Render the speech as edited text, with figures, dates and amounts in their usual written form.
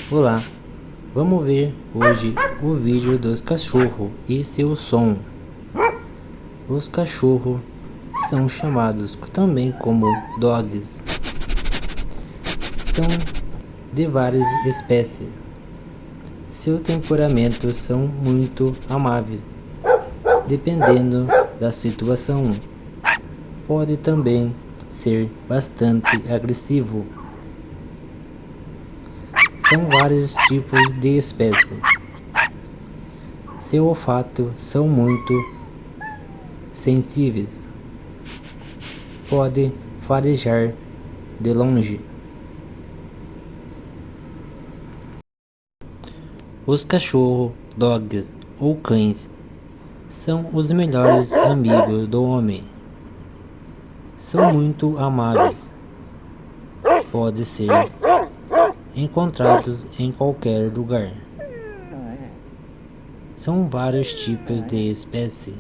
Olá, vamos ver hoje o vídeo dos cachorros e seu som. Os cachorros são chamados também como dogs. São de várias espécies. Seu temperamento são muito amáveis, dependendo da situação. Pode também ser bastante agressivo. São vários tipos de espécie. Seu olfato são muito sensíveis. Pode farejar de longe. Os cachorros, dogs ou cães são os melhores amigos do homem. São muito amáveis. Pode ser encontrados em qualquer lugar. São vários tipos de espécie.